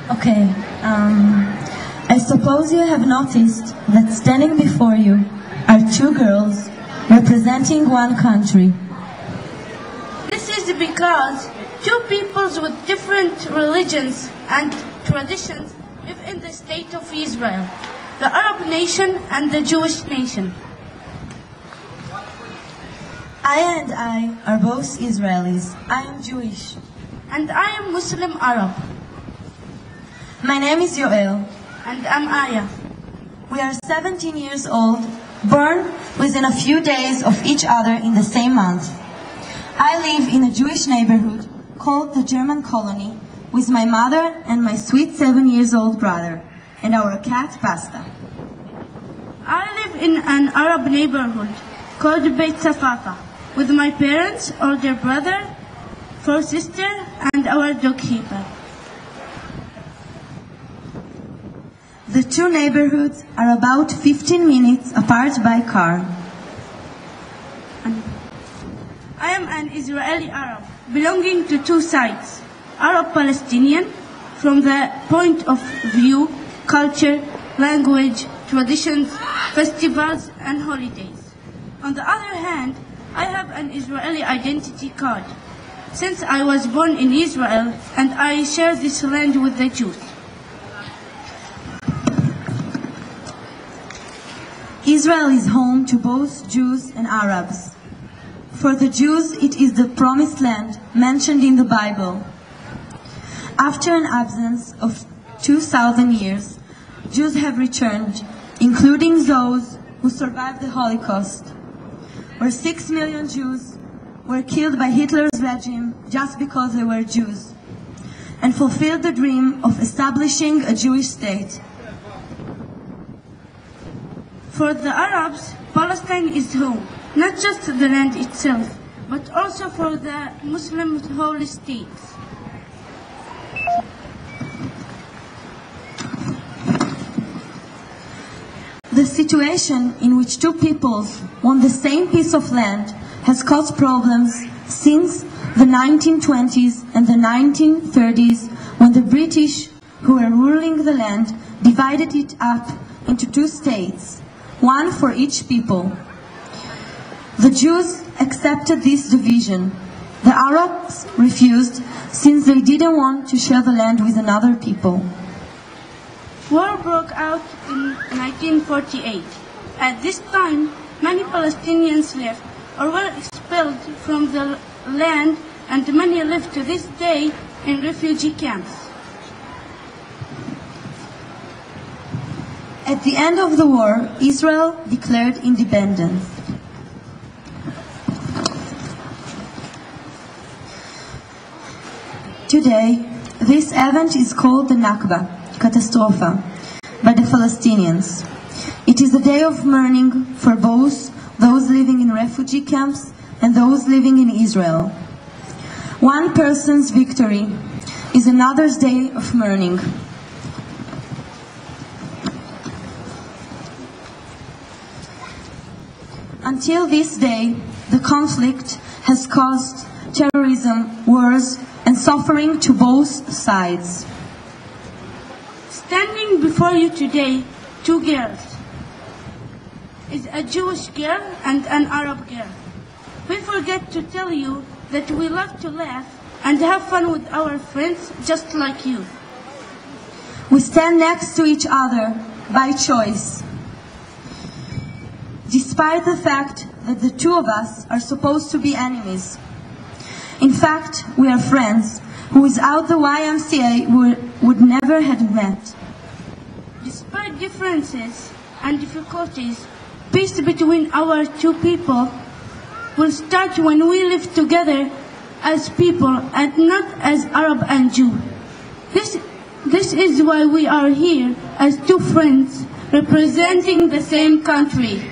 Okay, I suppose you have noticed that standing before you are two girls representing one country. This is because two peoples with different religions and traditions live in the state of Israel, the Arab nation and the Jewish nation. Aya and I are both Israelis. I am Jewish. And I am Muslim Arab. My name is Joelle. And I'm Aya. We are 17 years old, born within a few days of each other in the same month. I live in a Jewish neighborhood called the German Colony with my mother and my sweet 7-year-old brother and our cat Pasta. I live in an Arab neighborhood called Beit Safafa with my parents, older brother, 4 sisters, and our dog keeper. The two neighborhoods are about 15 minutes apart by car. I am an Israeli Arab, belonging to two sides. Arab-Palestinian, from the point of view, culture, language, traditions, festivals, and holidays. On the other hand, I have an Israeli identity card, since I was born in Israel and I share this land with the Jews. Israel is home to both Jews and Arabs. For the Jews, it is the promised land mentioned in the Bible. After an absence of 2,000 years, Jews have returned, including those who survived the Holocaust, where 6 million Jews were killed by Hitler's regime just because they were Jews, and fulfilled the dream of establishing a Jewish state. For the Arabs, Palestine is home, not just to the land itself, but also for the Muslim holy states. The situation in which two peoples want the same piece of land has caused problems since the 1920s and the 1930s, when the British, who were ruling the land, divided it up into 2 states, one for each people. The Jews accepted this division. The Arabs refused, since they didn't want to share the land with another people. War broke out in 1948. At this time, many Palestinians left or were expelled from the land, and many live to this day in refugee camps. At the end of the war, Israel declared independence. Today, this event is called the Nakba, Catastrophe, by the Palestinians. It is a day of mourning for both those living in refugee camps and those living in Israel. One person's victory is another's day of mourning. Until this day, the conflict has caused terrorism, wars, and suffering to both sides. Standing before you today, 2 girls, is a Jewish girl and an Arab girl. We forget to tell you that we love to laugh and have fun with our friends just like you. We stand next to each other by choice, despite the fact that the two of us are supposed to be enemies. In fact, we are friends who without the YMCA would never have met. Despite differences and difficulties, peace between our two people will start when we live together as people and not as Arab and Jew. This is why we are here as two friends representing the same country.